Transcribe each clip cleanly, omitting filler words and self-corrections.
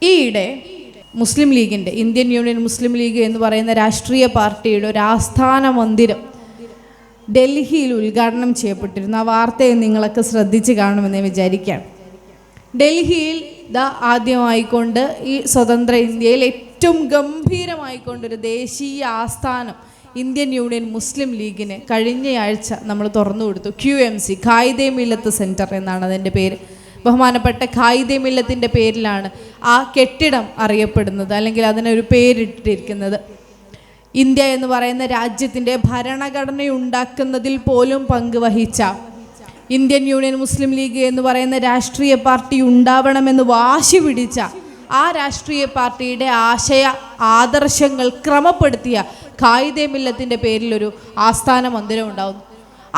ഈയിടെ മുസ്ലിം ലീഗിൻ്റെ, Indian union മുസ്ലിം league എന്ന് പറയുന്ന രാഷ്ട്രീയ പാർട്ടിയുടെ ഒരു ആസ്ഥാന മന്ദിരം ഡൽഹിയിൽ ഉദ്ഘാടനം ചെയ്യപ്പെട്ടിരുന്നു. ആ വാർത്തയെ നിങ്ങളൊക്കെ ശ്രദ്ധിച്ച് കാണുമെന്ന് വിചാരിക്കുകയാണ്. ഡൽഹിയിൽ ആദ്യമായിക്കൊണ്ട് ഈ സ്വതന്ത്ര ഇന്ത്യയിൽ ഏറ്റവും ഗംഭീരമായിക്കൊണ്ടൊരു ദേശീയ ആസ്ഥാനം ഇന്ത്യൻ യൂണിയൻ മുസ്ലിം ലീഗിന് കഴിഞ്ഞയാഴ്ച നമ്മൾ തുറന്നു കൊടുത്തു. QMC, ഖായിദെ മില്ലത്ത് സെൻറ്റർ എന്നാണ് അതിൻ്റെ പേര്. ബഹുമാനപ്പെട്ട ഖായിദെ മില്ലത്തിൻ്റെ പേരിലാണ് ആ കെട്ടിടം അറിയപ്പെടുന്നത്, അല്ലെങ്കിൽ അതിനൊരു പേരിട്ടിരിക്കുന്നത്. ഇന്ത്യ എന്ന് പറയുന്ന രാജ്യത്തിൻ്റെ ഭരണഘടനയുണ്ടാക്കുന്നതിൽ പോലും പങ്കുവഹിച്ച ഇന്ത്യൻ യൂണിയൻ മുസ്ലിം ലീഗ് എന്ന് പറയുന്ന രാഷ്ട്രീയ പാർട്ടി ഉണ്ടാവണമെന്ന് വാശി പിടിച്ച ആ രാഷ്ട്രീയ പാർട്ടിയുടെ ആശയ ആദർശങ്ങൾ ക്രമപ്പെടുത്തിയ ഖായിദെ മില്ലത്തിൻ്റെ പേരിലൊരു ആസ്ഥാന മന്ദിരം ഉണ്ടാകുന്നു.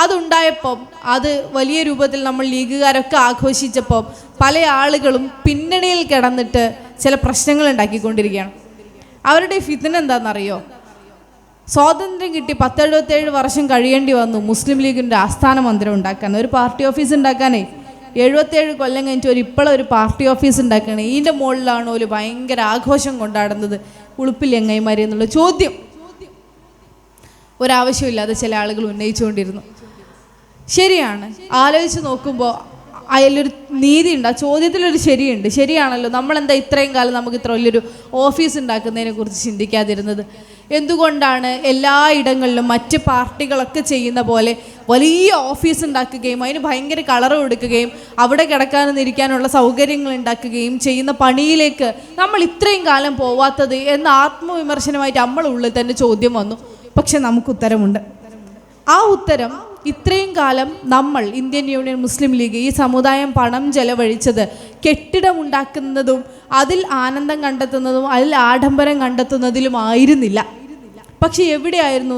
അതുണ്ടായപ്പം അത് വലിയ രൂപത്തിൽ നമ്മൾ ലീഗുകാരൊക്കെ ആഘോഷിച്ചപ്പോൾ പല ആളുകളും പിന്നണിയിൽ കിടന്നിട്ട് ചില പ്രശ്നങ്ങൾ ഉണ്ടാക്കിക്കൊണ്ടിരിക്കുകയാണ്. അവരുടെ ഫിത്ന എന്താണെന്നറിയോ? സ്വാതന്ത്ര്യം കിട്ടി 10-77 വർഷം കഴിയേണ്ടി വന്നു മുസ്ലിം ലീഗിൻ്റെ ആസ്ഥാന മന്ദിരം ഉണ്ടാക്കാൻ. ഒരു പാർട്ടി ഓഫീസ് ഉണ്ടാക്കാനേ 77 കൊല്ലം കഴിഞ്ഞിട്ട് ഇപ്പോഴൊരു പാർട്ടി ഓഫീസ് ഉണ്ടാക്കണേ. ഇതിൻ്റെ മുകളിലാണ് ഒരു ഭയങ്കര ആഘോഷം കൊണ്ടാടുന്നത്. ഉളുപ്പിൽ എങ്ങൈമാരി എന്നുള്ള ചോദ്യം ഒരാവശ്യമില്ലാതെ ചില ആളുകൾ ഉന്നയിച്ചുകൊണ്ടിരുന്നു. ശരിയാണ്, ആലോചിച്ച് നോക്കുമ്പോൾ അതിലൊരു നീതിയുണ്ട്, ആ ചോദ്യത്തിലൊരു ശരിയുണ്ട്. ശരിയാണല്ലോ, നമ്മളെന്താ ഇത്രയും കാലം നമുക്ക് ഇത്ര വലിയൊരു ഓഫീസ് ഉണ്ടാക്കുന്നതിനെ കുറിച്ച് ചിന്തിക്കാതിരുന്നത്? എന്തുകൊണ്ടാണ് എല്ലായിടങ്ങളിലും മറ്റ് പാർട്ടികളൊക്കെ ചെയ്യുന്ന പോലെ വലിയ ഓഫീസ് ഉണ്ടാക്കുകയും അതിന് ഭയങ്കര കളറ് കൊടുക്കുകയും അവിടെ കിടക്കാനും ഇരിക്കാനുള്ള സൗകര്യങ്ങൾ ഉണ്ടാക്കുകയും ചെയ്യുന്ന പണിയിലേക്ക് നമ്മൾ ഇത്രയും കാലം പോവാത്തത് എന്ന ആത്മവിമർശനമായിട്ട് നമ്മളുള്ളിൽ തന്നെ ചോദ്യം വന്നു. പക്ഷെ നമുക്ക് ഉത്തരമുണ്ട്. ആ ഉത്തരം ഇത്രയും കാലം നമ്മൾ ഇന്ത്യൻ യൂണിയൻ മുസ്ലിം ലീഗ് ഈ സമുദായം പണം ചെലവഴിച്ചത് കെട്ടിടമുണ്ടാക്കുന്നതും അതിൽ ആനന്ദം കണ്ടെത്തുന്നതും അതിൽ ആഡംബരം കണ്ടെത്തുന്നതിലും ആയിരുന്നില്ല. പക്ഷെ എവിടെയായിരുന്നു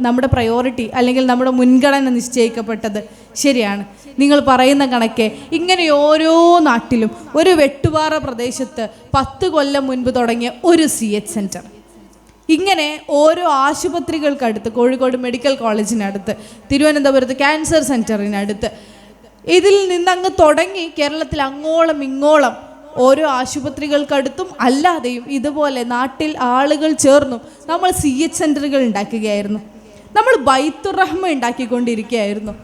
നമ്മുടെ പ്രയോറിറ്റി, അല്ലെങ്കിൽ നമ്മുടെ മുൻഗണന നിശ്ചയിക്കപ്പെട്ടത്? ശരിയാണ്, നിങ്ങൾ പറയുന്ന കണക്കെ ഇങ്ങനെ ഓരോ നാട്ടിലും ഒരു വെട്ടുപാറ പ്രദേശത്ത് 10 കൊല്ലം മുൻപ് തുടങ്ങിയ ഒരു CH സെൻറ്റർ, ഇങ്ങനെ ഓരോ ആശുപത്രികൾക്കടുത്ത്, കോഴിക്കോട് മെഡിക്കൽ കോളേജിനടുത്ത്, തിരുവനന്തപുരത്ത് ക്യാൻസർ സെൻറ്ററിനടുത്ത്, ഇതിൽ നിന്നങ്ങ് തുടങ്ങി കേരളത്തിൽ അങ്ങോളം ഇങ്ങോളം ഓരോ ആശുപത്രികൾക്കടുത്തും അല്ലാതെയും ഇതുപോലെ നാട്ടിൽ ആളുകൾ ചേർന്നും നമ്മൾ CH സെൻറ്ററുകൾ ഉണ്ടാക്കുകയായിരുന്നു. നമ്മൾ ബൈത്തുർ റഹ്മ ഉണ്ടാക്കിക്കൊണ്ടിരിക്കുകയായിരുന്നു.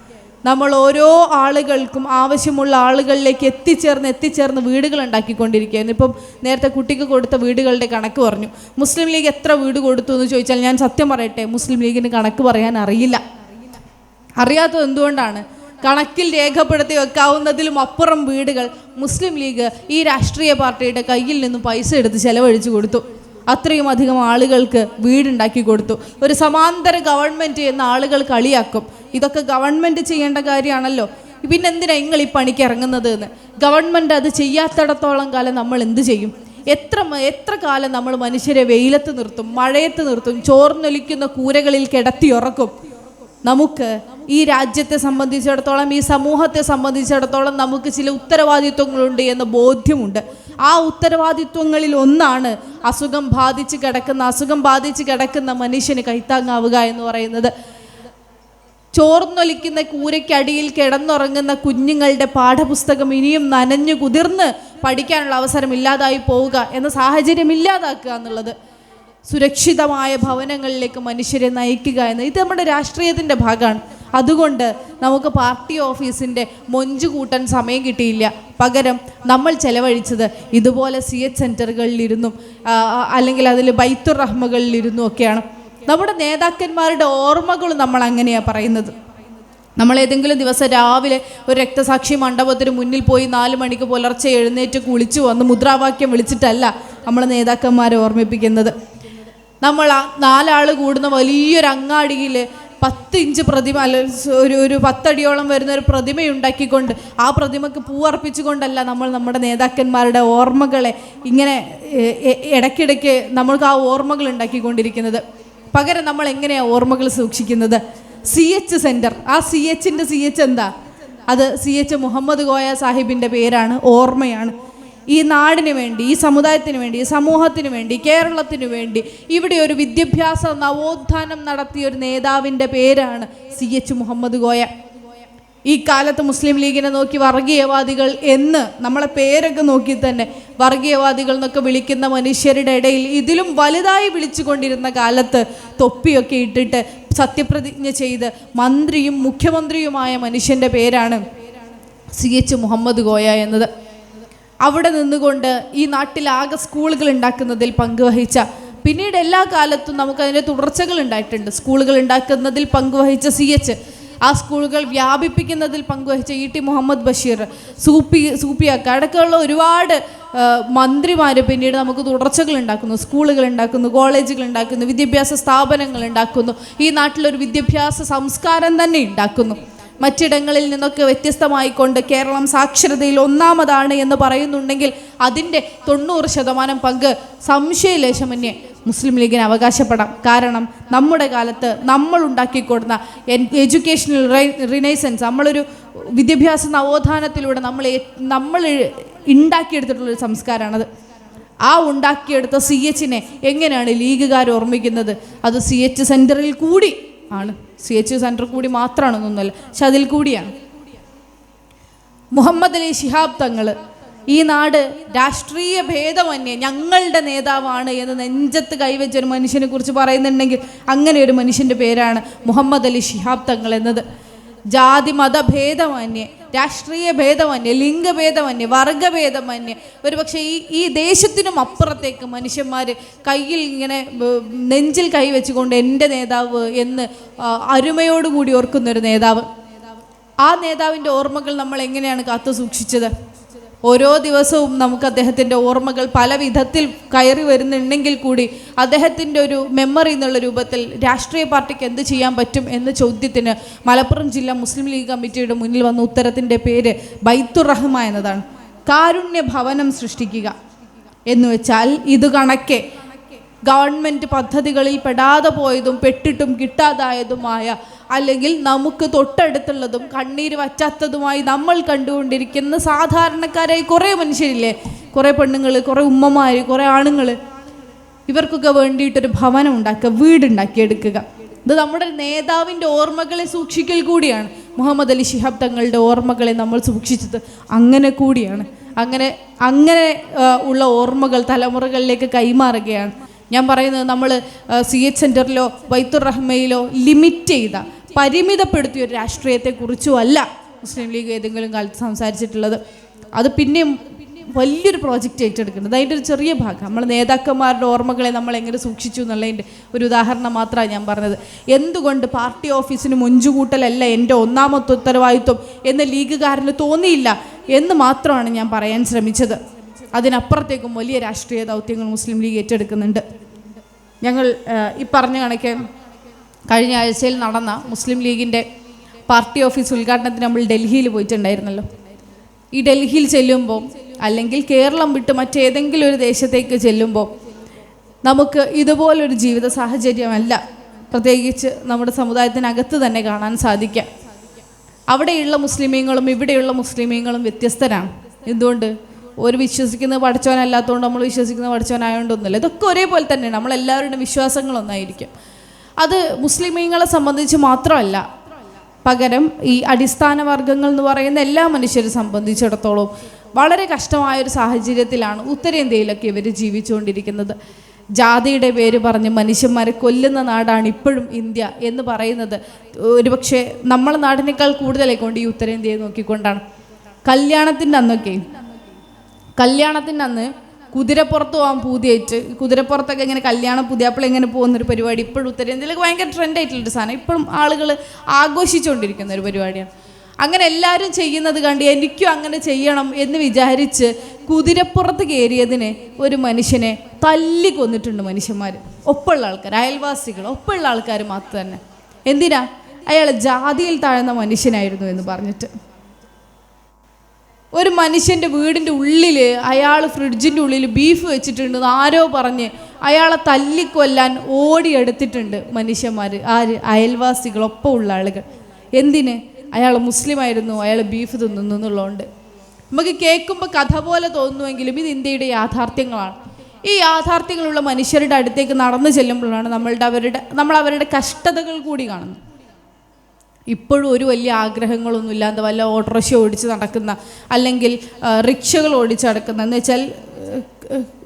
നമ്മൾ ഓരോ ആളുകൾക്കും ആവശ്യമുള്ള ആളുകളിലേക്ക് എത്തിച്ചേർന്ന് വീടുകൾ ഉണ്ടാക്കിക്കൊണ്ടിരിക്കുകയായിരുന്നു. ഇപ്പം നേരത്തെ കുട്ടിക്ക് കൊടുത്ത വീടുകളുടെ കണക്ക് പറഞ്ഞു. മുസ്ലിം ലീഗ് എത്ര വീട് കൊടുത്തു എന്ന് ചോദിച്ചാൽ ഞാൻ സത്യം പറയട്ടെ, മുസ്ലിം ലീഗിന് കണക്ക് പറയാൻ അറിയില്ല. അറിയാത്തത് എന്തുകൊണ്ടാണ്? കണക്കിൽ രേഖപ്പെടുത്തി വെക്കാവുന്നതിലും അപ്പുറം വീടുകൾ മുസ്ലിം ലീഗ് ഈ രാഷ്ട്രീയ പാർട്ടിയുടെ കയ്യിൽ നിന്നും പൈസ എടുത്ത് ചെലവഴിച്ചു കൊടുത്തു. അത്രയും അധികം ആളുകൾക്ക് വീടുണ്ടാക്കി കൊടുത്തു. ഒരു സമാന്തര ഗവൺമെൻറ് എന്ന ആളുകൾ കളിയാക്കും. ഇതൊക്കെ ഗവൺമെൻറ് ചെയ്യേണ്ട കാര്യമാണല്ലോ, പിന്നെന്തിനാ നിങ്ങൾ ഈ പണിക്ക് ഇറങ്ങുന്നത് എന്ന്. ഗവൺമെൻറ് അത് ചെയ്യാത്തിടത്തോളം കാലം നമ്മൾ എന്ത് ചെയ്യും? എത്ര കാലം നമ്മൾ മനുഷ്യരെ വെയിലത്ത് നിർത്തും, മഴയത്ത് നിർത്തും, ചോർന്നൊലിക്കുന്ന കൂരകളിൽ കിടത്തിയുറക്കും? നമുക്ക് ഈ രാജ്യത്തെ സംബന്ധിച്ചിടത്തോളം, ഈ സമൂഹത്തെ സംബന്ധിച്ചിടത്തോളം നമുക്ക് ചില ഉത്തരവാദിത്വങ്ങളുണ്ട് എന്ന ബോധ്യമുണ്ട്. ആ ഉത്തരവാദിത്വങ്ങളിൽ ഒന്നാണ് അസുഖം ബാധിച്ച് കിടക്കുന്ന മനുഷ്യന് കൈത്താങ്ങാവുക എന്ന് പറയുന്നത്. ചോർന്നൊലിക്കുന്ന കൂരയ്ക്കടിയിൽ കിടന്നുറങ്ങുന്ന കുഞ്ഞുങ്ങളുടെ പാഠപുസ്തകം ഇനിയും നനഞ്ഞു കുതിർന്ന് പഠിക്കാനുള്ള അവസരം ഇല്ലാതായി പോവുക എന്ന സാഹചര്യം ഇല്ലാതാക്കുക എന്നുള്ളത്, സുരക്ഷിതമായ ഭവനങ്ങളിലേക്ക് മനുഷ്യരെ നയിക്കുക എന്ന്, ഇത് നമ്മുടെ രാഷ്ട്രീയത്തിൻ്റെ ഭാഗമാണ്. അതുകൊണ്ട് നമുക്ക് പാർട്ടി ഓഫീസിൻ്റെ മൊഞ്ച് കൂട്ടാൻ സമയം കിട്ടിയില്ല. പകരം നമ്മൾ ചെലവഴിച്ചത് ഇതുപോലെ CH സെൻറ്ററുകളിലിരുന്നും അല്ലെങ്കിൽ അതിൽ ബൈത്തുർ റഹ്മകളിലിരുന്നും ഒക്കെയാണ്. നമ്മുടെ നേതാക്കന്മാരുടെ ഓർമ്മകൾ നമ്മൾ അങ്ങനെയാണ് പറയുന്നത്. നമ്മൾ ഏതെങ്കിലും ദിവസം രാവിലെ ഒരു രക്തസാക്ഷി മണ്ഡപത്തിന് മുന്നിൽ പോയി 4 മണിക്ക് പുലർച്ചെ എഴുന്നേറ്റ് കുളിച്ചു വന്ന് മുദ്രാവാക്യം വിളിച്ചിട്ടല്ല നമ്മൾ നേതാക്കന്മാരെ ഓർമ്മിപ്പിക്കുന്നത്. നമ്മൾ 4 ആൾ കൂടുന്ന വലിയൊരു അങ്ങാടിയിൽ 10 ഇഞ്ച് പ്രതിമ, ഒരു 10 അടിയോളം വരുന്ന ഒരു പ്രതിമയുണ്ടാക്കിക്കൊണ്ട് ആ പ്രതിമക്ക് പൂവർപ്പിച്ചുകൊണ്ടല്ല നമ്മൾ നമ്മുടെ നേതാക്കന്മാരുടെ ഓർമ്മകളെ ഇങ്ങനെ ഇടയ്ക്കിടയ്ക്ക് നമ്മൾക്ക് ആ ഓർമ്മകൾ ഉണ്ടാക്കിക്കൊണ്ടിരിക്കുന്നത്. പകരം നമ്മൾ എങ്ങനെയാണ് ഓർമ്മകൾ സൂക്ഷിക്കുന്നത്? CH സെൻറ്റർ, ആ CHൻ്റെ CH എന്താ? അത് CH മുഹമ്മദ് കോയ സാഹിബിൻ്റെ പേരാണ്, ഓർമ്മയാണ്. ഈ നാടിന് വേണ്ടി, ഈ സമുദായത്തിന് വേണ്ടി, ഈ സമൂഹത്തിന് വേണ്ടി, കേരളത്തിന് വേണ്ടി ഇവിടെ ഒരു വിദ്യാഭ്യാസ നവോത്ഥാനം നടത്തിയ ഒരു നേതാവിൻ്റെ പേരാണ് CH മുഹമ്മദ് കോയ. ഈ കാലത്ത് മുസ്ലിം ലീഗിനെ നോക്കി വർഗീയവാദികൾ എന്ന് നമ്മളെ പേരൊക്കെ നോക്കി തന്നെ വർഗീയവാദികൾ എന്നൊക്കെ വിളിക്കുന്ന മനുഷ്യരുടെ ഇടയിൽ ഇതിലും വലുതായി വിളിച്ചുകൊണ്ടിരുന്ന കാലത്ത് തൊപ്പിയൊക്കെ ഇട്ടിട്ട് സത്യപ്രതിജ്ഞ ചെയ്ത് മന്ത്രിയും മുഖ്യമന്ത്രിയുമായ മനുഷ്യൻ്റെ പേരാണ് CH മുഹമ്മദ് കോയ എന്നത്. അവിടെ നിന്നുകൊണ്ട് ഈ നാട്ടിലാകെ സ്കൂളുകൾ ഉണ്ടാക്കുന്നതിൽ പങ്കുവഹിച്ച, പിന്നീട് എല്ലാ കാലത്തും നമുക്കതിൻ്റെ തുടർച്ചകൾ ഉണ്ടായിട്ടുണ്ട്. സ്കൂളുകൾ ഉണ്ടാക്കുന്നതിൽ പങ്കുവഹിച്ച CH, ആ സ്കൂളുകൾ വ്യാപിപ്പിക്കുന്നതിൽ പങ്കുവഹിച്ച ET മുഹമ്മദ് ബഷീർ, സൂപ്പിയാക്ക അടക്കമുള്ള ഒരുപാട് മന്ത്രിമാർ പിന്നീട് നമുക്ക് തുടർച്ചകൾ ഉണ്ടാക്കുന്നു. സ്കൂളുകൾ ഉണ്ടാക്കുന്നു, കോളേജുകൾ ഉണ്ടാക്കുന്നു, വിദ്യാഭ്യാസ സ്ഥാപനങ്ങൾ ഉണ്ടാക്കുന്നു, ഈ നാട്ടിലൊരു വിദ്യാഭ്യാസ സംസ്കാരം തന്നെ ഉണ്ടാക്കുന്നു. മറ്റിടങ്ങളിൽ നിന്നൊക്കെ വ്യത്യസ്തമായിക്കൊണ്ട് കേരളം സാക്ഷരതയിൽ ഒന്നാമതാണ് എന്ന് പറയുന്നുണ്ടെങ്കിൽ അതിൻ്റെ 90% പങ്ക് സംശയലേശമന്യേ മുസ്ലിം ലീഗിന് അവകാശപ്പെടാം. കാരണം നമ്മുടെ കാലത്ത് നമ്മൾ ഉണ്ടാക്കിക്കൊടുന്ന എഡ്യൂക്കേഷണൽ റിനൈസൻസ്, നമ്മളൊരു വിദ്യാഭ്യാസ നവോത്ഥാനത്തിലൂടെ നമ്മൾ ഉണ്ടാക്കിയെടുത്തിട്ടുള്ളൊരു സംസ്കാരമാണത്. ആ ഉണ്ടാക്കിയെടുത്ത CHനെ എങ്ങനെയാണ് ലീഗുകാർ ഓർമ്മിക്കുന്നത്? അത് CH സെൻറ്ററിൽ കൂടി ആണ്. CH സെൻറ്റർ കൂടി മാത്രമാണെന്നൊന്നുമല്ല, പക്ഷെ അതിൽ കൂടിയാണ്. മുഹമ്മദ് അലി ശിഹാബ് തങ്ങൾ ഈ നാട് രാഷ്ട്രീയ ഭേദമന്യേ ഞങ്ങളുടെ നേതാവാണ് എന്ന് നെഞ്ചത്ത് കൈവച്ച ഒരു മനുഷ്യനെ കുറിച്ച് പറയുന്നുണ്ടെങ്കിൽ അങ്ങനെ ഒരു മനുഷ്യൻ്റെ പേരാണ് മുഹമ്മദ് അലി ശിഹാബ് തങ്ങൾ എന്നത്. ജാതി മതഭേദമന്യേ, രാഷ്ട്രീയ ഭേദമന്യേ, ലിംഗഭേദമന്യേ, വർഗഭേദമന്യേ, ഒരുപക്ഷെ ഈ ദേശത്തിനും അപ്പുറത്തേക്ക് മനുഷ്യന്മാർ കയ്യിൽ ഇങ്ങനെ നെഞ്ചിൽ കൈ വെച്ചുകൊണ്ട് എൻ്റെ നേതാവ് എന്ന് അരുമയോടുകൂടി ഓർക്കുന്നൊരു നേതാവ്. ആ നേതാവിൻ്റെ ഓർമ്മകൾ നമ്മൾ എങ്ങനെയാണ് കാത്തു സൂക്ഷിച്ചത്? ഓരോ ദിവസവും നമുക്ക് അദ്ദേഹത്തിൻ്റെ ഓർമ്മകൾ പല വിധത്തിൽ കയറി വരുന്നുണ്ടെങ്കിൽ കൂടി അദ്ദേഹത്തിൻ്റെ ഒരു മെമ്മറി എന്നുള്ള രൂപത്തിൽ രാഷ്ട്രീയ പാർട്ടിക്ക് എന്ത് ചെയ്യാൻ പറ്റും എന്ന ചോദ്യത്തിന് മലപ്പുറം ജില്ലാ മുസ്ലിം ലീഗ് കമ്മിറ്റിയുടെ മുന്നിൽ വന്ന ഉത്തരത്തിൻ്റെ പേര് ബൈത്തുർ റഹ്മ എന്നതാണ്. കാരുണ്യ ഭവനം സൃഷ്ടിക്കുക എന്ന് വെച്ചാൽ ഇത് കണക്കെ ഗവൺമെൻറ് പദ്ധതികളിൽ പെടാതെ പോയതും പെട്ടിട്ടും കിട്ടാതായതുമായ, അല്ലെങ്കിൽ നമുക്ക് തൊട്ടടുത്തുള്ളതും കണ്ണീര് വറ്റാത്തതുമായി നമ്മൾ കണ്ടുകൊണ്ടിരിക്കുന്ന സാധാരണക്കാരായി കുറേ മനുഷ്യരില്ലേ, കുറേ പെണ്ണുങ്ങൾ, കുറേ ഉമ്മമാർ, കുറേ ആണുങ്ങൾ, ഇവർക്കൊക്കെ വേണ്ടിയിട്ടൊരു ഭവനം ഉണ്ടാക്കുക, വീടുണ്ടാക്കിയെടുക്കുക. ഇത് നമ്മുടെ നേതാവിൻ്റെ ഓർമ്മകളെ സൂക്ഷിക്കൽ കൂടിയാണ്. മുഹമ്മദ് അലി ശിഹാബ് തങ്ങളുടെ ഓർമ്മകളെ നമ്മൾ സൂക്ഷിച്ചത് അങ്ങനെ കൂടിയാണ്. അങ്ങനെ ഉള്ള ഓർമ്മകൾ തലമുറകളിലേക്ക് കൈമാറുകയാണ്. ഞാൻ പറയുന്നത് നമ്മൾ CH സെൻറ്ററിലോ ബൈത്തുർ റഹ്മയിലോ ലിമിറ്റ് ചെയ്ത, പരിമിതപ്പെടുത്തിയ ഒരു രാഷ്ട്രീയത്തെക്കുറിച്ചും അല്ല മുസ്ലിം ലീഗ് ഏതെങ്കിലും കാലത്ത് സംസാരിച്ചിട്ടുള്ളത്. അത് പിന്നെയും വലിയൊരു പ്രോജക്റ്റ് ഏറ്റെടുക്കുന്നത്. അതിൻ്റെ ഒരു ചെറിയ ഭാഗം നമ്മൾ നേതാക്കന്മാരുടെ ഓർമ്മകളെ നമ്മൾ എങ്ങനെ സൂക്ഷിച്ചു എന്നുള്ളതിൻ്റെ ഒരു ഉദാഹരണം മാത്രമാണ് ഞാൻ പറഞ്ഞത്. എന്തുകൊണ്ട് പാർട്ടി ഓഫീസിന് മുഞ്ചുകൂട്ടലല്ല എൻ്റെ ഒന്നാമത്തെ ഉത്തരവാദിത്വം എന്ന് ലീഗുകാരന് തോന്നിയില്ല എന്ന് മാത്രമാണ് ഞാൻ പറയാൻ ശ്രമിച്ചത്. അതിനപ്പുറത്തേക്കും വലിയ രാഷ്ട്രീയ ദൗത്യങ്ങൾ മുസ്ലിം ലീഗ് ഏറ്റെടുക്കുന്നുണ്ട്. ഞങ്ങൾ ഈ പറഞ്ഞ കണക്ക് കഴിഞ്ഞ ആഴ്ചയിൽ നടന്ന മുസ്ലിം ലീഗിൻ്റെ പാർട്ടി ഓഫീസ് ഉദ്ഘാടനത്തിന് നമ്മൾ ഡൽഹിയിൽ പോയിട്ടുണ്ടായിരുന്നല്ലോ. ഈ ഡൽഹിയിൽ ചെല്ലുമ്പോൾ, അല്ലെങ്കിൽ കേരളം വിട്ട് മറ്റേതെങ്കിലും ഒരു ദേശത്തേക്ക് ചെല്ലുമ്പോൾ നമുക്ക് ഇതുപോലൊരു ജീവിത സാഹചര്യമല്ല പ്രത്യേകിച്ച് നമ്മുടെ സമുദായത്തിനകത്ത് തന്നെ കാണാൻ സാധിക്കുക. അവിടെയുള്ള മുസ്ലിമീങ്ങളും ഇവിടെയുള്ള മുസ്ലിമീങ്ങളും വ്യത്യസ്തരാണ്. എന്തുകൊണ്ട്? ഒരു വിശ്വസിക്കുന്നത് പഠിച്ചവനല്ലാത്തതുകൊണ്ട് നമ്മൾ വിശ്വസിക്കുന്നത് പഠിച്ചവനായതുകൊണ്ടൊന്നുമില്ല. ഇതൊക്കെ ഒരേപോലെ തന്നെയാണ്. നമ്മളെല്ലാവരുടെയും വിശ്വാസങ്ങളൊന്നായിരിക്കും. അത് മുസ്ലിമീങ്ങളെ സംബന്ധിച്ച് മാത്രമല്ല, പകരം ഈ അടിസ്ഥാന വർഗങ്ങൾ എന്ന് പറയുന്ന എല്ലാ മനുഷ്യരെ സംബന്ധിച്ചിടത്തോളം വളരെ കഷ്ടമായൊരു സാഹചര്യത്തിലാണ് ഉത്തരേന്ത്യയിലൊക്കെ ഇവർ ജീവിച്ചുകൊണ്ടിരിക്കുന്നത്. ജാതിയുടെ പേര് പറഞ്ഞ് മനുഷ്യന്മാരെ കൊല്ലുന്ന നാടാണ് ഇപ്പോഴും ഇന്ത്യ എന്ന് പറയുന്നത് ഒരുപക്ഷെ നമ്മളെ നാടിനേക്കാൾ കൂടുതലായിക്കൊണ്ട് ഈ ഉത്തരേന്ത്യയെ നോക്കിക്കൊണ്ടാണ്. കല്യാണത്തിൻ്റെ അന്ന് കുതിരപ്പുറത്ത് പോകാൻ പൂതിയായിട്ട്, കുതിരപ്പുറത്തൊക്കെ ഇങ്ങനെ കല്യാണം പുതിയാപ്പിള ഇങ്ങനെ പോകുന്നൊരു പരിപാടി ഇപ്പോഴും ഉത്തരേന്ത്യയിലൊക്കെ ഭയങ്കര ട്രെൻഡായിട്ടുള്ളൊരു സാധനം, ഇപ്പോഴും ആളുകൾ ആഘോഷിച്ചുകൊണ്ടിരിക്കുന്ന ഒരു പരിപാടിയാണ്. അങ്ങനെ എല്ലാവരും ചെയ്യുന്നത് കണ്ട് എനിക്കും അങ്ങനെ ചെയ്യണം എന്ന് വിചാരിച്ച് കുതിരപ്പുറത്ത് കയറിയതിന് ഒരു മനുഷ്യനെ തല്ലി കൊന്നിട്ടുണ്ട് മനുഷ്യന്മാർ, ഒപ്പമുള്ള ആൾക്കാർ, അയൽവാസികൾ, ഒപ്പമുള്ള ആൾക്കാർ മാത്രം തന്നെ. എന്തിനാ? അയാൾ ജാതിയിൽ താഴ്ന്ന മനുഷ്യനായിരുന്നു എന്ന് പറഞ്ഞിട്ട്. ഒരു മനുഷ്യൻ്റെ വീടിൻ്റെ ഉള്ളിൽ അയാൾ ഫ്രിഡ്ജിൻ്റെ ഉള്ളിൽ ബീഫ് വെച്ചിട്ടുണ്ടെന്ന് ആരോ പറഞ്ഞ് അയാളെ തല്ലിക്കൊല്ലാൻ ഓടിയെടുത്തിട്ടുണ്ട് മനുഷ്യന്മാർ. ആര്? അയൽവാസികൾ, ഒപ്പമുള്ള ആളുകൾ. എന്തിന്? അയാൾ മുസ്ലിം ആയിരുന്നു, അയാൾ ബീഫ് തിന്നുന്നു എന്നുള്ളതുകൊണ്ട്. നമുക്ക് കേൾക്കുമ്പോൾ കഥ പോലെ തോന്നുമെങ്കിലും ഇത് ഇന്ത്യയുടെ യാഥാർത്ഥ്യങ്ങളാണ്. ഈ യാഥാർത്ഥ്യങ്ങളുള്ള മനുഷ്യരുടെ അടുത്തേക്ക് നടന്നു ചെല്ലുമ്പോഴാണ് നമ്മൾ അവരുടെ കഷ്ടതകൾ കൂടി കാണുന്നത്. ഇപ്പോഴും ഒരു വലിയ ആഗ്രഹങ്ങളൊന്നും ഇല്ലാതെ വല്ല ഓട്ടോറിക്ഷ ഓടിച്ച് നടക്കുന്ന, അല്ലെങ്കിൽ റിക്ഷകൾ ഓടിച്ച് നടക്കുന്ന, എന്ന് വെച്ചാൽ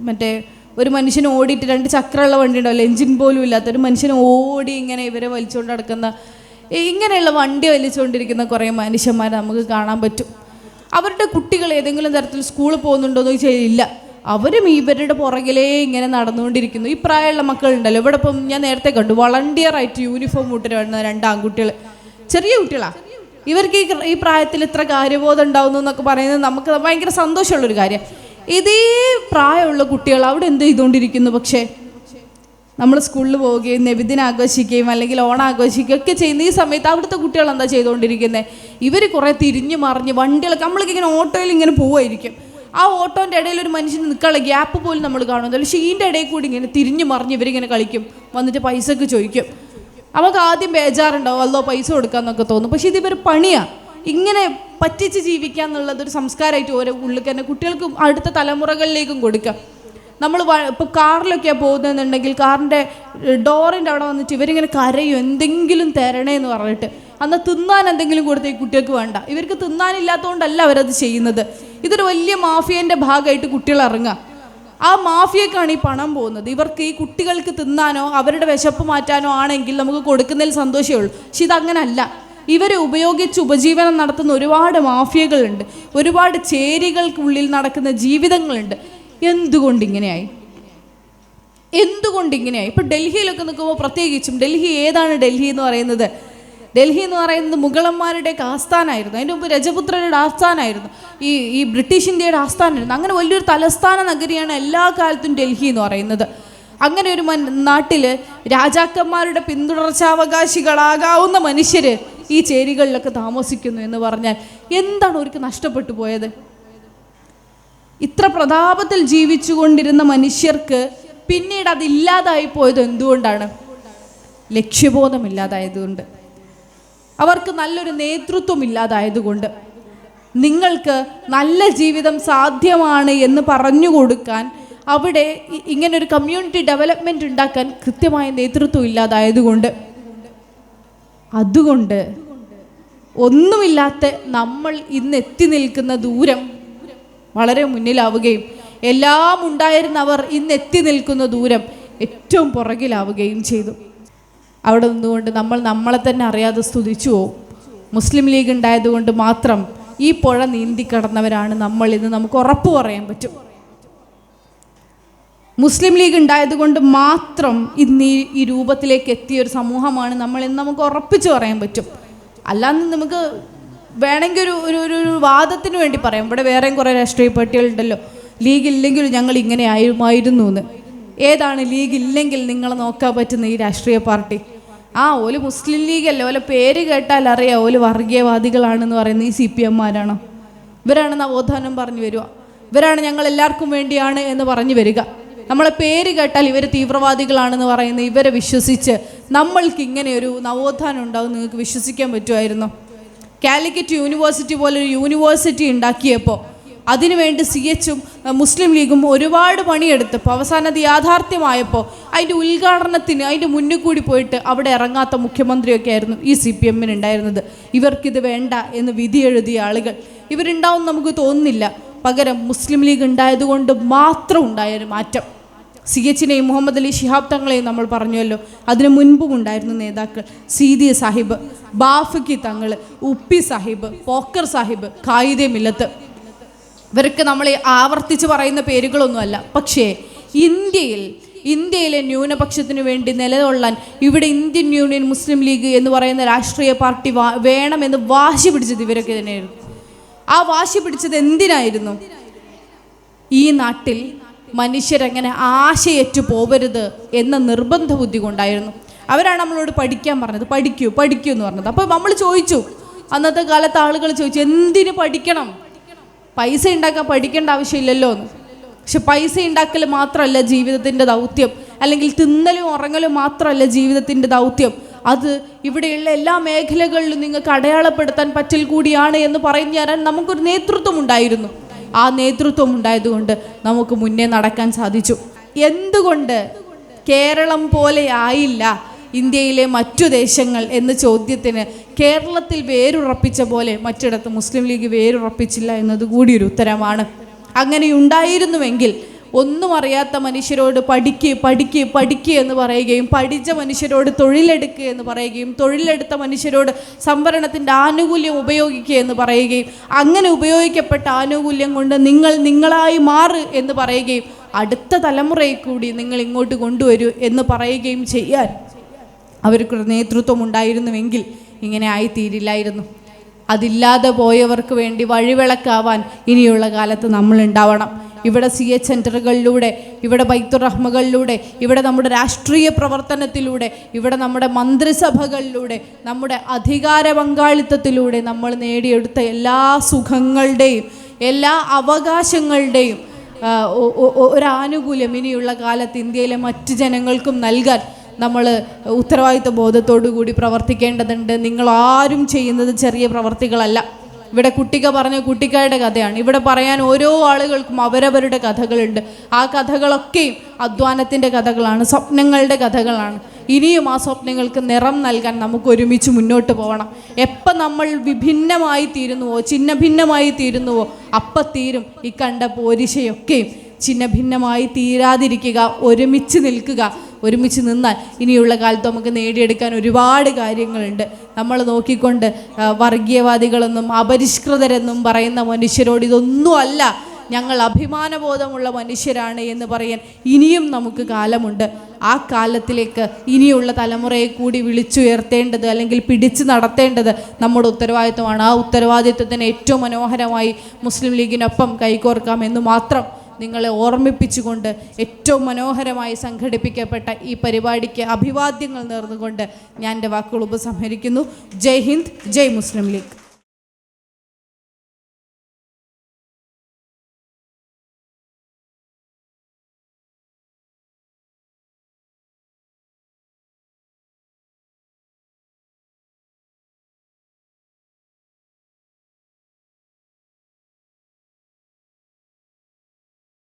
മറ്റേ ഒരു മനുഷ്യന് ഓടിയിട്ട് 2 ചക്രമുള്ള വണ്ടി ഉണ്ടാവില്ല, എൻജിൻ പോലും ഇല്ലാത്ത ഒരു മനുഷ്യന് ഓടി ഇങ്ങനെ ഇവരെ വലിച്ചുകൊണ്ട് നടക്കുന്ന, ഇങ്ങനെയുള്ള വണ്ടി വലിച്ചുകൊണ്ടിരിക്കുന്ന കുറേ മനുഷ്യന്മാരെ നമുക്ക് കാണാൻ പറ്റും. അവരുടെ കുട്ടികൾ ഏതെങ്കിലും തരത്തിൽ സ്കൂളിൽ പോകുന്നുണ്ടോ എന്ന് ചോദിച്ചാൽ ഇല്ല. അവരും ഇവരുടെ പുറകിലേ ഇങ്ങനെ നടന്നുകൊണ്ടിരിക്കുന്നു. ഈ പ്രായമുള്ള മക്കളുണ്ടല്ലോ, ഇവിടെ ഇപ്പം ഞാൻ നേരത്തെ കണ്ടു വളണ്ടിയറായിട്ട് യൂണിഫോം ഇട്ടിട്ട് വരുന്ന 2 ആൺകുട്ടികൾ, ചെറിയ കുട്ടികളാണ്. ഇവർക്ക് ഈ പ്രായത്തിൽ ഇത്ര കാര്യബോധം ഉണ്ടാവുന്നു എന്നൊക്കെ പറയുന്നത് നമുക്ക് ഭയങ്കര സന്തോഷമുള്ളൊരു കാര്യം. ഇതേ പ്രായമുള്ള കുട്ടികൾ അവിടെ എന്ത് ചെയ്തുകൊണ്ടിരിക്കുന്നു? പക്ഷേ നമ്മൾ സ്കൂളിൽ പോവുകയും നബിദിനം ആഘോഷിക്കുകയും അല്ലെങ്കിൽ ഓണം ആഘോഷിക്കുകയും ഒക്കെ ചെയ്യുന്ന ഈ സമയത്ത് അവിടുത്തെ കുട്ടികൾ എന്താ ചെയ്തുകൊണ്ടിരിക്കുന്നത്? ഇവർ കുറേ തിരിഞ്ഞു മറിഞ്ഞ് വണ്ടികളൊക്കെ, നമ്മൾക്ക് ഇങ്ങനെ ഓട്ടോയിൽ ഇങ്ങനെ പോവുമായിരിക്കും, ആ ഓട്ടോൻ്റെ ഇടയിൽ ഒരു മനുഷ്യന് നിൽക്കാനുള്ള ഗ്യാപ്പ് പോലും നമ്മൾ കാണുന്നില്ല. പക്ഷേ ഇതിൻ്റെ ഇടയിൽ കൂടി ഇങ്ങനെ തിരിഞ്ഞു മറിഞ്ഞ് ഇവരിങ്ങനെ കളിക്കും, വന്നിട്ട് പൈസക്ക് ചോദിക്കും. നമുക്ക് ആദ്യം ബേജാറുണ്ടാവും, അല്ലോ പൈസ കൊടുക്കാമെന്നൊക്കെ തോന്നും. പക്ഷേ ഇതിവർ പണിയാണ്. ഇങ്ങനെ പറ്റിച്ച് ജീവിക്കുക എന്നുള്ളതൊരു സംസ്കാരമായിട്ട് ഓരോ ഉള്ളിൽ തന്നെ കുട്ടികൾക്കും അടുത്ത തലമുറകളിലേക്കും കൊടുക്കാം. നമ്മൾ ഇപ്പോൾ കാറിലൊക്കെയാണ് പോകുന്നതെന്നുണ്ടെങ്കിൽ കാറിൻ്റെ ഡോറിൻ്റെ അവിടെ വന്നിട്ട് ഇവരിങ്ങനെ കരയും, എന്തെങ്കിലും തരണേ എന്ന് പറഞ്ഞിട്ട്. എന്നാൽ തിന്നാൻ എന്തെങ്കിലും കൊടുത്ത് ഈ കുട്ടികൾക്ക് വേണ്ട. ഇവർക്ക് തിന്നാനില്ലാത്തതുകൊണ്ടല്ല അവരത് ചെയ്യുന്നത്. ഇതൊരു വലിയ മാഫിയേൻ്റെ ഭാഗമായിട്ട് കുട്ടികൾ ഇറങ്ങുക. ആ മാഫിയക്കാണ് ഈ പണം പോകുന്നത്. ഇവർക്ക് ഈ കുട്ടികൾക്ക് തിന്നാനോ അവരുടെ വിശപ്പ് മാറ്റാനോ ആണെങ്കിൽ നമുക്ക് കൊടുക്കുന്നതിൽ സന്തോഷമേ ഉള്ളൂ. പക്ഷെ ഇതങ്ങനല്ല. ഇവരെ ഉപയോഗിച്ച് ഉപജീവനം നടത്തുന്ന ഒരുപാട് മാഫിയകളുണ്ട്, ഒരുപാട് ചേരികൾക്കുള്ളിൽ നടക്കുന്ന ജീവിതങ്ങളുണ്ട്. എന്തുകൊണ്ടിങ്ങനെയായി? ഇപ്പോൾ ഡൽഹിയിലൊക്കെ നിൽക്കുമ്പോൾ പ്രത്യേകിച്ചും ഡൽഹി ഏതാണ്? ഡൽഹി എന്ന് പറയുന്നത് മുഗളന്മാരുടെ ആസ്ഥാനമായിരുന്നു. അതിൻ്റെ മുമ്പ് രജപുത്രരുടെ ആസ്ഥാനമായിരുന്നു. ഈ ബ്രിട്ടീഷ് ഇന്ത്യയുടെ ആസ്ഥാനമായിരുന്നു. അങ്ങനെ വലിയൊരു തലസ്ഥാന നഗരിയാണ് എല്ലാ കാലത്തും ഡൽഹി എന്ന് പറയുന്നത്. അങ്ങനെ ഒരു നാട്ടിൽ രാജാക്കന്മാരുടെ പിന്തുടർച്ചാവകാശികളാകാവുന്ന മനുഷ്യർ ഈ ചേരികളിലൊക്കെ താമസിക്കുന്നു എന്ന് പറഞ്ഞാൽ എന്താണ് അവർക്ക് നഷ്ടപ്പെട്ടു പോയത്? ഇത്ര പ്രതാപത്തിൽ ജീവിച്ചു കൊണ്ടിരുന്ന മനുഷ്യർക്ക് പിന്നീട് അതില്ലാതായി പോയത് എന്തുകൊണ്ടാണ്? ലക്ഷ്യബോധമില്ലാതായതുകൊണ്ട്, അവർക്ക് നല്ലൊരു നേതൃത്വം ഇല്ലാതായതുകൊണ്ട്. നിങ്ങൾക്ക് നല്ല ജീവിതം സാധ്യമാണ് എന്ന് പറഞ്ഞു കൊടുക്കാൻ, അവിടെ ഇങ്ങനൊരു കമ്മ്യൂണിറ്റി ഡെവലപ്മെൻറ്റ് ഉണ്ടാക്കാൻ കൃത്യമായ നേതൃത്വം ഇല്ലാതായതുകൊണ്ട്. അതുകൊണ്ട് ഒന്നുമില്ലാത്ത നമ്മൾ ഇന്ന് എത്തി നിൽക്കുന്ന ദൂരം വളരെ മുന്നിലാവുകയും എല്ലാം ഉണ്ടായിരുന്നവർ ഇന്ന് എത്തി നിൽക്കുന്ന ദൂരം ഏറ്റവും പുറകിലാവുകയും ചെയ്തു. അവിടെ നിന്നുകൊണ്ട് നമ്മൾ നമ്മളെ തന്നെ അറിയാതെ സ്തുതിച്ചു പോവും. മുസ്ലിം ലീഗ് ഉണ്ടായതുകൊണ്ട് മാത്രം ഈ പുഴ നീന്തിക്കടന്നവരാണ് നമ്മൾ എന്ന് നമുക്ക് ഉറപ്പ് പറയാൻ പറ്റും. മുസ്ലിം ലീഗ് ഉണ്ടായതുകൊണ്ട് മാത്രം ഇന്ന് ഈ രൂപത്തിലേക്ക് എത്തിയൊരു സമൂഹമാണ് നമ്മൾ എന്ന് നമുക്ക് ഉറപ്പിച്ച് പറയാൻ പറ്റും. അല്ലാന്ന് നമുക്ക് വേണമെങ്കിൽ ഒരു വാദത്തിന് വേണ്ടി പറയാം. ഇവിടെ വേറെയും കുറേ രാഷ്ട്രീയ പാർട്ടികളുണ്ടല്ലോ, ലീഗ് ഇല്ലെങ്കിലും ഞങ്ങൾ ഇങ്ങനെ ആയിരുന്നു എന്ന്. ഏതാണ് ലീഗ് ഇല്ലെങ്കിൽ നിങ്ങൾ നോക്കാൻ പറ്റുന്ന ഈ രാഷ്ട്രീയ പാർട്ടി? ഓല് മുസ്ലിം ലീഗല്ലേ, ഓലെ പേര് കേട്ടാൽ അറിയാം ഓല് വർഗീയവാദികളാണെന്ന് പറയുന്ന ഈ CPM-മാരാണോ? ഇവരാണ് നവോത്ഥാനം പറഞ്ഞു വരിക, ഇവരാണ് ഞങ്ങൾ എല്ലാവർക്കും വേണ്ടിയാണ് എന്ന് പറഞ്ഞു വരിക. നമ്മളെ പേര് കേട്ടാൽ ഇവർ തീവ്രവാദികളാണെന്ന് പറയുന്ന ഇവരെ വിശ്വസിച്ച് നമ്മൾക്ക് ഇങ്ങനെ ഒരു നവോത്ഥാനം ഉണ്ടാവും നിങ്ങൾക്ക് വിശ്വസിക്കാൻ പറ്റുമായിരുന്നോ? കാലിക്കറ്റ് യൂണിവേഴ്സിറ്റി പോലൊരു യൂണിവേഴ്സിറ്റി ഉണ്ടാക്കിയപ്പോൾ അതിനുവേണ്ടി CH-ഉം മുസ്ലിം ലീഗും ഒരുപാട് പണിയെടുത്തപ്പോൾ അവസാനം അത് യാഥാർത്ഥ്യമായപ്പോൾ അതിൻ്റെ ഉദ്ഘാടനത്തിന് അതിൻ്റെ മുന്നിൽ കൂടി പോയിട്ട് അവിടെ ഇറങ്ങാത്ത മുഖ്യമന്ത്രിയൊക്കെ ആയിരുന്നു ഈ CPM-ന് ഉണ്ടായിരുന്നത്. ഇവർക്കിത് വേണ്ട എന്ന് വിധി എഴുതിയ ആളുകൾ ഇവരുണ്ടാവും നമുക്ക് തോന്നുന്നില്ല. പകരം മുസ്ലിം ലീഗ് ഉണ്ടായതുകൊണ്ട് മാത്രം ഉണ്ടായൊരു മാറ്റം. CH-നെയും മുഹമ്മദ് അലി ശിഹാബ് തങ്ങളെയും നമ്മൾ പറഞ്ഞുവല്ലോ, അതിനു മുൻപും ഉണ്ടായിരുന്ന നേതാക്കൾ സീതി സാഹിബ്, ബാഫക്കി തങ്ങൾ, ഉപ്പി സാഹിബ്, പോക്കർ സാഹിബ്, ഖായിദെ മില്ലത്ത്, ഇവരൊക്കെ നമ്മൾ ആവർത്തിച്ച് പറയുന്ന പേരുകളൊന്നുമല്ല. പക്ഷേ ഇന്ത്യയിലെ ന്യൂനപക്ഷത്തിന് വേണ്ടി നിലകൊള്ളാൻ ഇവിടെ ഇന്ത്യൻ യൂണിയൻ മുസ്ലിം ലീഗ് എന്ന് പറയുന്ന രാഷ്ട്രീയ പാർട്ടി വേണമെന്ന് വാശി പിടിച്ചത് ഇവരൊക്കെ തന്നെയായിരുന്നു. ആ വാശി പിടിച്ചത് എന്തിനായിരുന്നു? ഈ നാട്ടിൽ മനുഷ്യരെങ്ങനെ ആശയറ്റു പോകരുത് എന്ന നിർബന്ധ ബുദ്ധി കൊണ്ടായിരുന്നു. അവരാണ് നമ്മളോട് പഠിക്കാൻ പറഞ്ഞത്, പഠിക്കൂ എന്ന് പറഞ്ഞത്. അപ്പോൾ നമ്മൾ ചോദിച്ചു, അന്നത്തെ കാലത്ത് ആളുകൾ ചോദിച്ചു, എന്തിന് പഠിക്കണം? പൈസ ഉണ്ടാക്കാൻ പഠിക്കേണ്ട ആവശ്യമില്ലല്ലോ എന്ന്. പക്ഷെ പൈസ ഉണ്ടാക്കൽ മാത്രമല്ല ജീവിതത്തിൻ്റെ ദൗത്യം, അല്ലെങ്കിൽ തിന്നലും ഉറങ്ങലും മാത്രമല്ല ജീവിതത്തിൻ്റെ ദൗത്യം. അത് ഇവിടെയുള്ള എല്ലാ മേഖലകളിലും നിങ്ങൾക്ക് അടയാളപ്പെടുത്താൻ പറ്റൽ കൂടിയാണ് എന്ന് പറഞ്ഞു തരാൻ നമുക്കൊരു നേതൃത്വം ഉണ്ടായിരുന്നു. ആ നേതൃത്വം ഉണ്ടായതുകൊണ്ട് നമുക്ക് മുന്നേ നടക്കാൻ സാധിച്ചു. എന്തുകൊണ്ട് കേരളം പോലെ ആയില്ല ഇന്ത്യയിലെ മറ്റു ദേശങ്ങൾ എന്ന ചോദ്യത്തിന് കേരളത്തിൽ വേരുറപ്പിച്ച പോലെ മറ്റിടത്ത് മുസ്ലിം ലീഗ് വേരുറപ്പിച്ചില്ല എന്നത് കൂടി ഒരു ഉത്തരമാണ്. അങ്ങനെയുണ്ടായിരുന്നുവെങ്കിൽ ഒന്നും അറിയാത്ത മനുഷ്യരോട് പഠിക്കുക എന്ന് പറയുകയും പഠിച്ച മനുഷ്യരോട് തൊഴിലെടുക്കുക എന്ന് പറയുകയും തൊഴിലെടുത്ത മനുഷ്യരോട് സംവരണത്തിൻ്റെ ആനുകൂല്യം ഉപയോഗിക്കുക എന്ന് പറയുകയും അങ്ങനെ ഉപയോഗിക്കപ്പെട്ട ആനുകൂല്യം കൊണ്ട് നിങ്ങളായി മാറ് എന്ന് പറയുകയും അടുത്ത തലമുറയെ കൂടി നിങ്ങൾ ഇങ്ങോട്ട് കൊണ്ടുവരൂ എന്ന് പറയുകയും ചെയ്യാൻ അവർക്കൊരു നേതൃത്വം ഉണ്ടായിരുന്നുവെങ്കിൽ ഇങ്ങനെ ആയിത്തീരില്ലായിരുന്നു. അതില്ലാതെ പോയവർക്ക് വേണ്ടി വഴിവിളക്കാവാൻ ഇനിയുള്ള കാലത്ത് നമ്മളുണ്ടാവണം. ഇവിടെ CH സെൻറ്ററുകളിലൂടെ, ഇവിടെ ബൈത്തുർ റഹ്മകളിലൂടെ, ഇവിടെ നമ്മുടെ രാഷ്ട്രീയ പ്രവർത്തനത്തിലൂടെ, ഇവിടെ നമ്മുടെ മന്ത്രിസഭകളിലൂടെ, നമ്മുടെ അധികാര പങ്കാളിത്തത്തിലൂടെ നമ്മൾ നേടിയെടുത്ത എല്ലാ സുഖങ്ങളുടെയും എല്ലാ അവകാശങ്ങളുടെയും ഒരാനുകൂല്യം ഇനിയുള്ള കാലത്ത് ഇന്ത്യയിലെ മറ്റു ജനങ്ങൾക്കും നൽകാൻ നമ്മൾ ഉത്തരവാദിത്വ ബോധത്തോടു കൂടി പ്രവർത്തിക്കേണ്ടതുണ്ട്. നിങ്ങളാരും ചെയ്യുന്നത് ചെറിയ പ്രവർത്തികളല്ല. ഇവിടെ കുട്ടിക പറഞ്ഞ കുട്ടിക്കാരുടെ കഥയാണ്. ഇവിടെ പറയാൻ ഓരോ ആളുകൾക്കും അവരവരുടെ കഥകളുണ്ട്. ആ കഥകളൊക്കെയും അധ്വാനത്തിൻ്റെ കഥകളാണ്, സ്വപ്നങ്ങളുടെ കഥകളാണ്. ഇനിയും ആ സ്വപ്നങ്ങൾക്ക് നിറം നൽകാൻ നമുക്ക് ഒരുമിച്ച് മുന്നോട്ട് പോകണം. എപ്പം നമ്മൾ വിഭിന്നമായി തീരുന്നുവോ, ചിഹ്ന ഭിന്നമായി തീരുന്നുവോ, അപ്പം തീരും ഈ കണ്ട പോരിശയൊക്കെയും. ചിഹ്ന ഭിന്നമായി തീരാതിരിക്കുക, ഒരുമിച്ച് നിൽക്കുക. ഒരുമിച്ച് നിന്നാൽ ഇനിയുള്ള കാലത്ത് നമുക്ക് നേടിയെടുക്കാൻ ഒരുപാട് കാര്യങ്ങളുണ്ട്. നമ്മൾ നോക്കിക്കൊണ്ട് വർഗീയവാദികളെന്നും അപരിഷ്കൃതരെന്നും പറയുന്ന മനുഷ്യരോട് ഇതൊന്നുമല്ല, ഞങ്ങൾ അഭിമാനബോധമുള്ള മനുഷ്യരാണ് എന്ന് പറയാൻ ഇനിയും നമുക്ക് കാലമുണ്ട്. ആ കാലത്തിലേക്ക് ഇനിയുള്ള തലമുറയെ കൂടി വിളിച്ചുയർത്തേണ്ടത് അല്ലെങ്കിൽ പിടിച്ചു നടത്തേണ്ടത് നമ്മുടെ ഉത്തരവാദിത്വമാണ്. ആ ഉത്തരവാദിത്വത്തിന് ഏറ്റവും മനോഹരമായി മുസ്ലിം ലീഗിനൊപ്പം കൈകോർക്കാം എന്ന് മാത്രം നിങ്ങളെ ഓർമ്മിപ്പിച്ചുകൊണ്ട് ഏറ്റവും മനോഹരമായി സംഘടിപ്പിക്കപ്പെട്ട ഈ പരിപാടിക്ക് അഭിവാദ്യങ്ങൾ നേർന്നുകൊണ്ട് ഞാൻ എൻ്റെ വാക്കുകൾ ഉപസംഹരിക്കുന്നു. ജയ് ഹിന്ദ്, ജയ് മുസ്ലിം ലീഗ്.